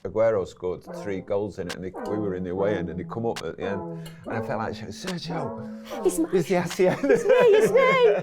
Aguero scored 3 goals in it, and we were in the away end, and they come up at the end, and I felt like, Sergio, it's the Hacienda. It's me.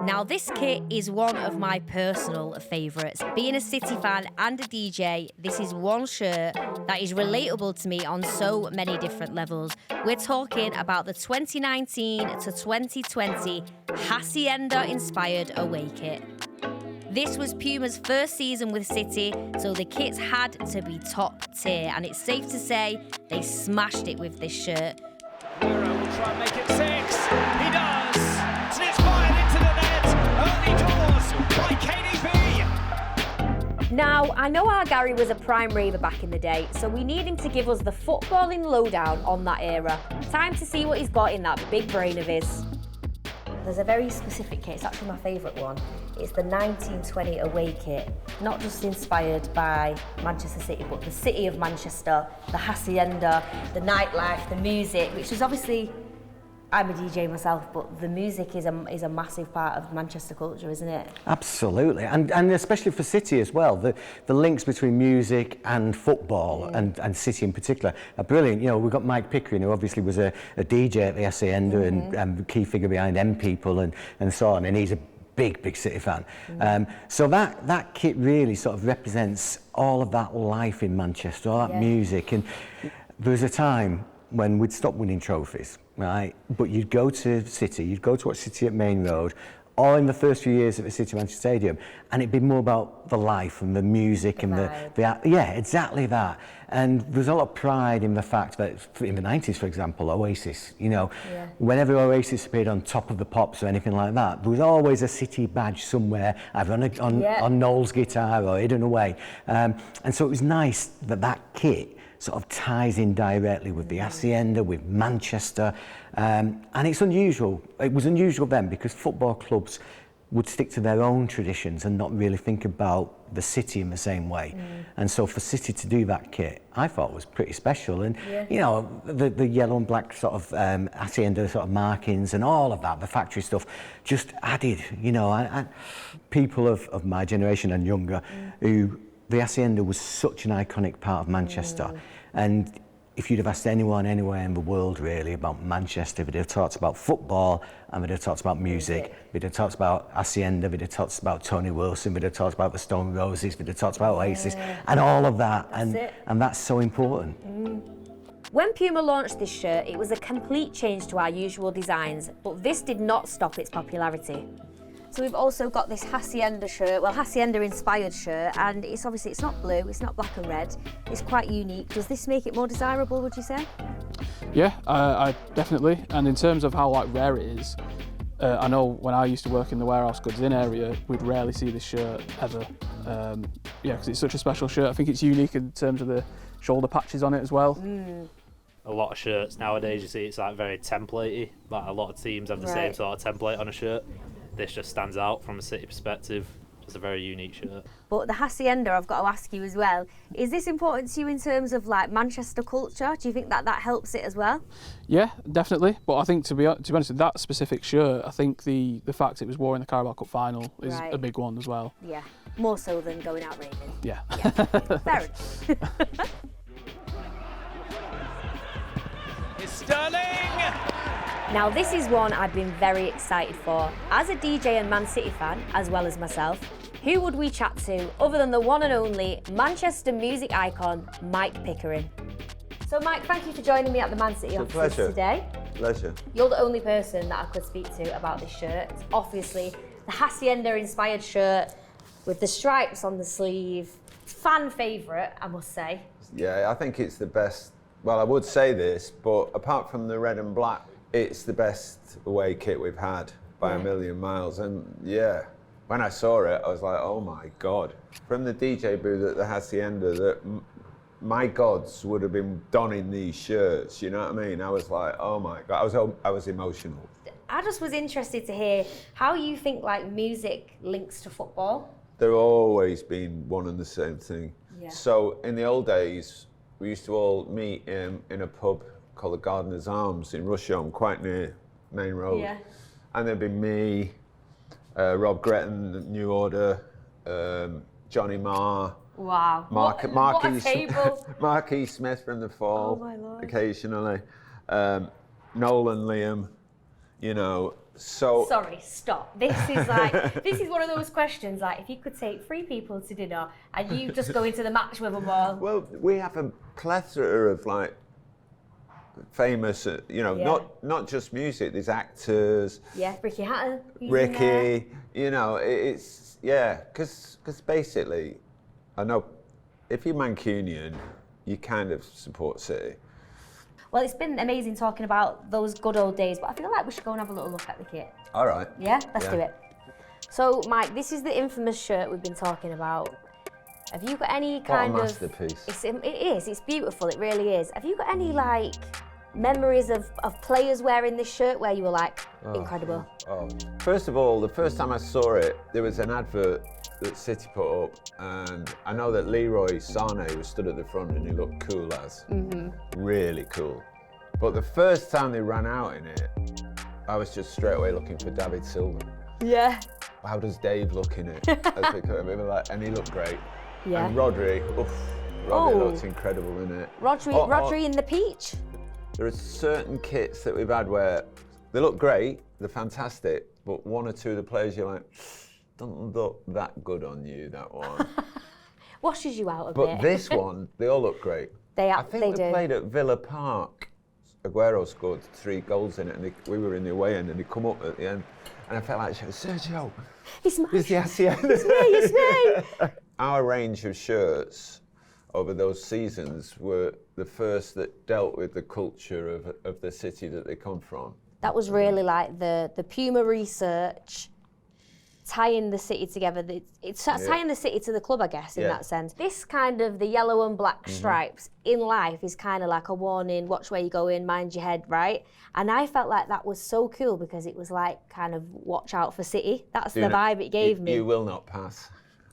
Now, this kit is one of my personal favourites. Being a City fan and a DJ, this is one shirt that is relatable to me on so many different levels. We're talking about the 2019 to 2020 Hacienda-inspired away kit. This was Puma's first season with City, so the kits had to be top tier, and it's safe to say they smashed it with this shirt. Aguero will try and make it 6. He does. And it's fired into the net. Early doors by KDB. Now, I know our Gary was a prime raver back in the day, so we need him to give us the footballing lowdown on that era. Time to see what he's got in that big brain of his. There's a very specific kit, it's actually my favourite one. It's the 1920 away kit, not just inspired by Manchester City, but the city of Manchester, the Hacienda, the nightlife, the music, which is obviously, I'm a DJ myself, but the music is a massive part of Manchester culture, isn't it? Absolutely, and especially for City as well. The links between music and football and City in particular are brilliant. You know, we've got Mike Pickering, who obviously was a DJ at the Hacienda and key figure behind M People and so on, and he's a big City fan. So that kit really sort of represents all of that life in Manchester, all that music. And there was a time when we'd stop winning trophies, right? But you'd go to City, you'd go to watch City at Main Road, or in the first few years at the City Manchester Stadium, and it'd be more about the life and the music and the yeah, exactly that. And there's a lot of pride in the fact that in the 90s, for example, Oasis, you know, whenever Oasis appeared on Top of the Pops or anything like that, there was always a City badge somewhere, either on Noel's guitar or hidden away. And so it was nice that kit sort of ties in directly with the Hacienda, with Manchester, and it's unusual. It was unusual then because football clubs would stick to their own traditions and not really think about the city in the same way. And so for City to do that kit, I thought was pretty special. And you know, the yellow and black sort of Hacienda sort of markings and all of that, the factory stuff, just added, you know, and people of my generation and younger who the Hacienda was such an iconic part of Manchester. And if you'd have asked anyone anywhere in the world really about Manchester, they'd have talked about football and they'd have talked about music. They'd have talked about Hacienda, they'd have talked about Tony Wilson, they'd have talked about the Stone Roses, they'd have talked about Oasis and all of that. And that's so important. When Puma launched this shirt, it was a complete change to our usual designs, but this did not stop its popularity. So we've also got this Hacienda shirt, well, Hacienda-inspired shirt, and it's obviously, it's not blue, it's not black and red, it's quite unique. Does this make it more desirable, would you say? Yeah, I definitely. And in terms of how rare it is, I know when I used to work in the warehouse goods in area, we'd rarely see this shirt ever. Yeah, because it's such a special shirt. I think it's unique in terms of the shoulder patches on it as well. A lot of shirts nowadays, you see, it's very templatey. Like a lot of teams have the same sort of template on a shirt. This just stands out from a City perspective. It's a very unique shirt. But the Hacienda, I've got to ask you as well, is this important to you in terms of Manchester culture? Do you think that helps it as well? Yeah, definitely. But I think to be honest with that specific shirt, I think the fact it was worn in the Carabao Cup final is a big one as well. Yeah, more so than going out raving. Yeah. Fair enough. It's Sterling! Now, this is one I've been very excited for. As a DJ and Man City fan, as well as myself, who would we chat to other than the one and only Manchester music icon, Mike Pickering? So, Mike, thank you for joining me at the Man City offices today. Pleasure. You're the only person that I could speak to about this shirt. It's obviously the Hacienda-inspired shirt with the stripes on the sleeve. Fan favourite, I must say. Yeah, I think it's the best. Well, I would say this, but apart from the red and black, it's the best away kit we've had by a million miles. And yeah, when I saw it, I was like, oh my God. From the DJ booth at the Hacienda, that my gods would have been donning these shirts, you know what I mean? I was like, oh my God, I was emotional. I just was interested to hear how you think music links to football. They've always been one and the same thing. Yeah. So in the old days, we used to all meet in a pub called the Gardener's Arms in Rusholme, quite near Main Road. Yeah. And there'd be me, Rob Gretton, New Order, Johnny Marr, Wow. Mark what a table. Marquis Smith from the Fall, Oh, my Lord. occasionally. Nolan Liam, you know, so... Sorry, stop. This is one of those questions, like, if you could take 3 people to dinner and you just go into the match with them all. Well, we have a plethora of, like, famous, you know, not just music, there's actors. Yeah, Ricky Hatton. Ricky, you know, it's, yeah, because basically, I know if you're Mancunian, you kind of support City. Well, it's been amazing talking about those good old days, but I feel like we should go and have a little look at the kit. All right. Yeah, let's do it. So, Mike, this is the infamous shirt we've been talking about. Have you got any kind what a of... masterpiece. It's beautiful, it really is. Have you got any, like, memories of players wearing this shirt where you were like, incredible? First of all, the first time I saw it, there was an advert that City put up, and I know that Leroy Sané was stood at the front and he looked cool as. Really cool. But the first time they ran out in it, I was just straight away looking for David Silva. Yeah. How does Dave look in it? As we call him, and he looked great. Yeah. And Rodri, Rodri looks incredible in it. Rodri in the peach. There are certain kits that we've had where they look great, they're fantastic, but one or two of the players you're like, doesn't look that good on you, that one. Washes you out a bit. But this one, they all look great. I think they played at Villa Park. Aguero scored 3 goals in it, and we were in the away end, and he come up at the end, and I felt like, Sergio, it's the Hacienda. It's me. Our range of shirts over those seasons were the first that dealt with the culture of the city that they come from. That was really like the Puma research, tying the city together. It's tying the city to the club, I guess, in that sense. This kind of the yellow and black stripes in life is kind of like a warning, watch where you go in, mind your head, right? And I felt like that was so cool because it was like kind of watch out for City. That's the vibe it gave me. You will not pass.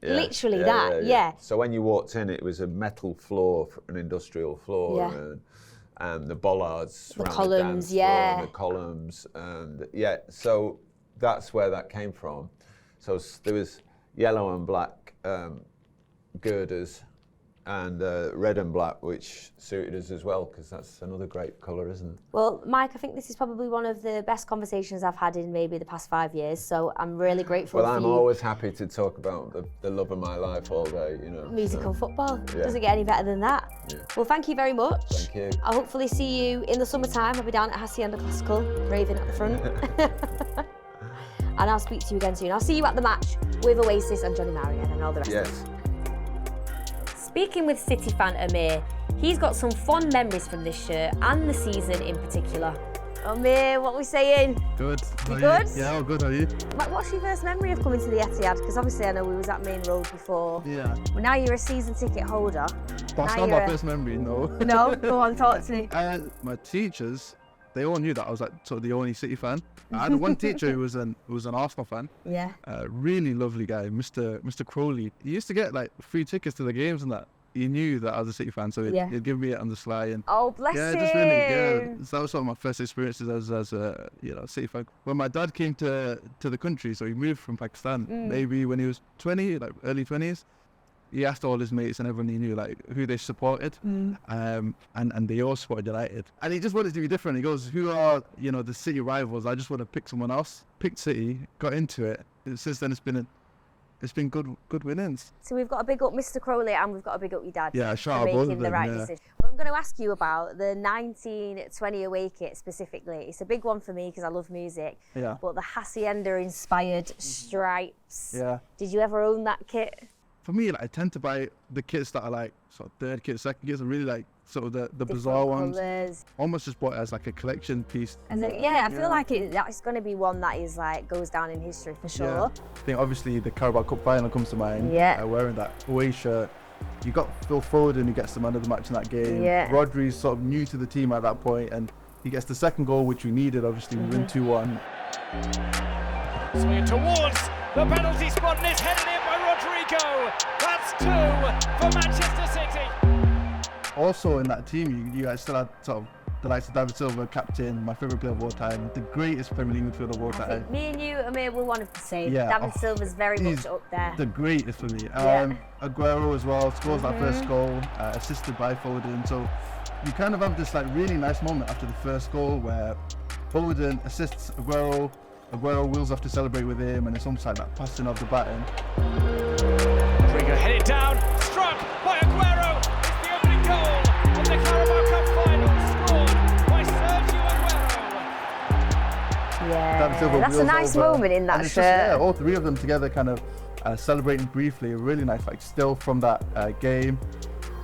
Yeah. Literally that. So when you walked in, it was a metal floor, an industrial floor, and the bollards, the around columns, the dance floor, and the columns, and so that's where that came from. So there was yellow and black girders, and red and black, which suited us as well, because that's another great colour, isn't it? Well, Mike, I think this is probably one of the best conversations I've had in maybe the past 5 years, so I'm really grateful for you. Well, I'm always happy to talk about the love of my life all day, you know. Music and football. Doesn't get any better than that. Yeah. Well, thank you very much. Thank you. I'll hopefully see you in the summertime. I'll be down at Hacienda Classical, raving at the front. And I'll speak to you again soon. I'll see you at the match with Oasis and Johnny Marion and all the rest of it. Speaking with City fan Amir, he's got some fond memories from this shirt and the season in particular. Amir, what are we saying? Good. You good? Yeah, all good. How are you? What's your first memory of coming to the Etihad? Because obviously I know we was at Main Road before. Yeah. Well, now you're a season ticket holder. That's not my first memory, no. No? Go on, talk to me. My teachers, they all knew that I was like sort of the only City fan. I had one teacher who was an Arsenal fan. Yeah. Really lovely guy, Mr. Crowley. He used to get like free tickets to the games and that. He knew that I was a City fan, so he'd give me it on the sly. And oh, bless him. Just really, so that was sort of my first experiences as a City fan. When my dad came to the country, so he moved from Pakistan, maybe when he was 20, like early 20s. He asked all his mates and everyone he knew like who they supported, and they all supported United. And he just wanted to be different. He goes, "Who are the City rivals? I just want to pick someone else." Picked City, got into it. Since then, it's been good winnings. So we've got a big up Mr. Crowley and we've got a big up your dad. Yeah, sure. For making the right decision. Well, I'm going to ask you about the 1920 away kit specifically. It's a big one for me because I love music. Yeah. But the Hacienda inspired stripes. Yeah. Did you ever own that kit? For me, like, I tend to buy the kits that are like sort of third kit, second kits. I really like sort of the bizarre ones. Colours. Almost just bought it as like a collection piece. And I feel like that's going to be one that is like goes down in history for sure. Yeah. I think obviously the Carabao Cup final comes to mind. Yeah. Wearing that away shirt. You got Phil Foden who gets the man of the match in that game. Yeah. Rodri's sort of new to the team at that point, and he gets the second goal, which we needed. Obviously, we win 2-1. Swinging towards the penalty spot and it's headed in by Rodrigo. That's 2 for Manchester City. Also in that team, you guys still had sort of the likes of David Silva, captain, my favourite player of all time, the greatest Premier League midfielder of all I time. think me and you, Amir, were one of the same. Yeah, David Silva's very he's much up there. The greatest for me. Yeah. Aguero as well, scores that first goal, assisted by Foden. So you kind of have this like really nice moment after the first goal where Foden assists Aguero, Aguero wheels off to celebrate with him, and it's almost like that passing of the baton. Rodrigo headed down, struck by Aguero. It's the opening goal of the Carabao Cup final, scored by Sergio Aguero. David Silva Yeah, that's a wheels nice over, moment in that and it's shirt. just, yeah, all three of them together kind of celebrating briefly, a really nice like still from that game.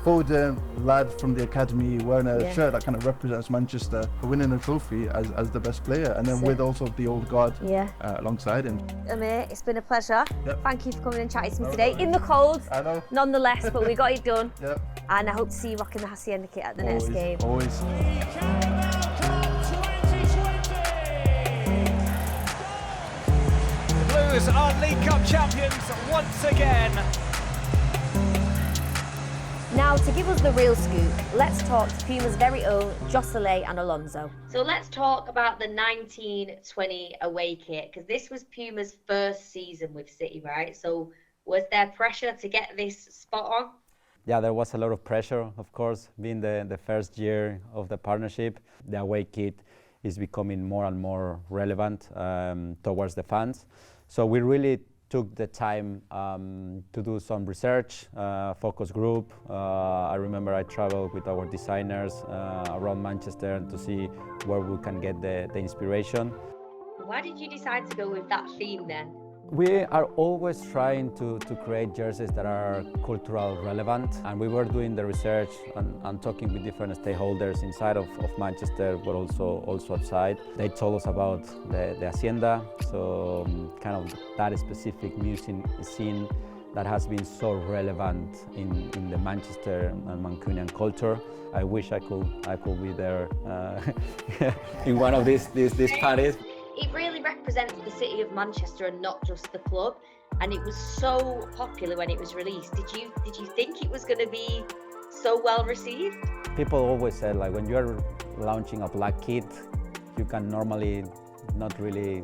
Foden, lad from the academy, wearing a shirt that kind of represents Manchester, winning a trophy as the best player, and then with also the old guard alongside him. Amir, it's been a pleasure. Yep. Thank you for coming and chatting to me today. In the cold, I know. nonetheless, but we got it done. Yep. And I hope to see you rocking the Hacienda kit at the next game. Always. The Blues are League Cup champions once again. Now, to give us the real scoop, let's talk to Puma's very own Josele and Alonso. So let's talk about the 1920 away kit, because this was Puma's first season with City, right? So was there pressure to get this spot on? Yeah, there was a lot of pressure, of course, being the first year of the partnership. The away kit is becoming more and more relevant towards the fans. So we really took the time to do some research, focus group. I remember I traveled with our designers around Manchester to see where we can get the inspiration. Why did you decide to go with that theme then? We are always trying to create jerseys that are cultural relevant, and we were doing the research and talking with different stakeholders inside of Manchester, but also outside. They told us about the Hacienda, so kind of that specific music scene that has been so relevant in the Manchester and Mancunian culture. I wish I could be there in one of these parties. It really represents the city of Manchester and not just the club, and it was so popular when it was released. Did you think it was going to be so well received? People always said, like, when you're launching a black kit, you can normally not really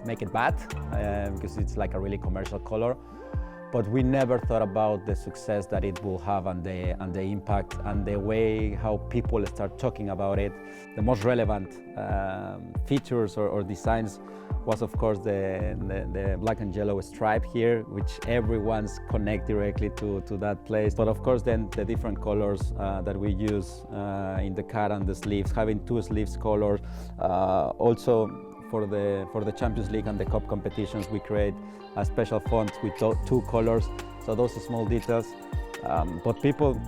make it bad because it's like a really commercial color. But we never thought about the success that it will have and the impact and the way how people start talking about it. The most relevant features or designs was, of course, the black and yellow stripe here, which everyone's connect directly to that place. But of course, then the different colors that we use in the cut and the sleeves, having two sleeves colors. Also, for the Champions League and the Cup competitions, we create a special font with two colors. So those are small details. But people,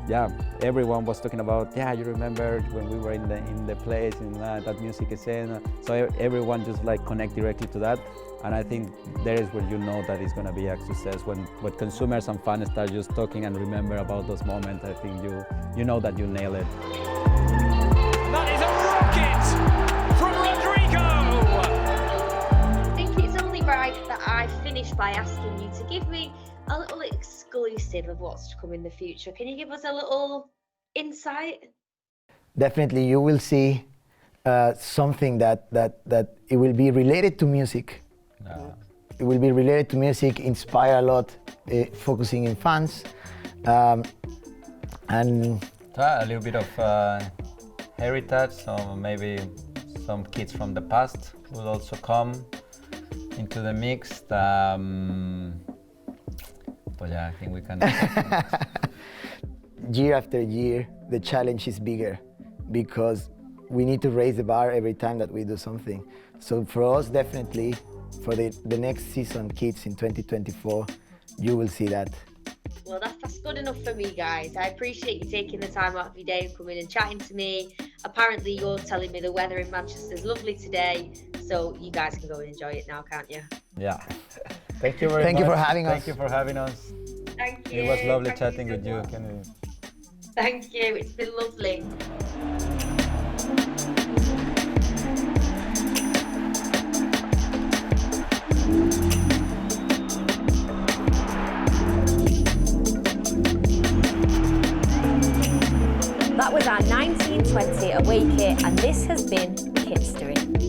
everyone was talking about, you remember when we were in the place in that music scene. So everyone just like connect directly to that. And I think there is where you know that it's going to be a success when consumers and fans start just talking and remember about those moments. I think you know that you nail it. That is a rocket from Rodrigo. I think it's only right that I finish by asking you to give me a little exclusive of what's to come in the future. Can you give us a little insight? Definitely, you will see something that it will be related to music. It will be related to music, inspire a lot, focusing in fans, and a little bit of heritage. So maybe some kids from the past will also come into the mix. But I think we can. Year after year, the challenge is bigger because we need to raise the bar every time that we do something. So for us, definitely, for the next season, kids in 2024, you will see that. Well, that's good enough for me, guys. I appreciate you taking the time out of your day and coming and chatting to me. Apparently, you're telling me the weather in Manchester is lovely today, so you guys can go and enjoy it now, can't you? Yeah. Thank you very much. Thank you for having us. Thank you for having us. Thank you. It was lovely Thank chatting you with so you. much. Thank you. It's been lovely. That was our 1920 away kit, and this has been Kitstory.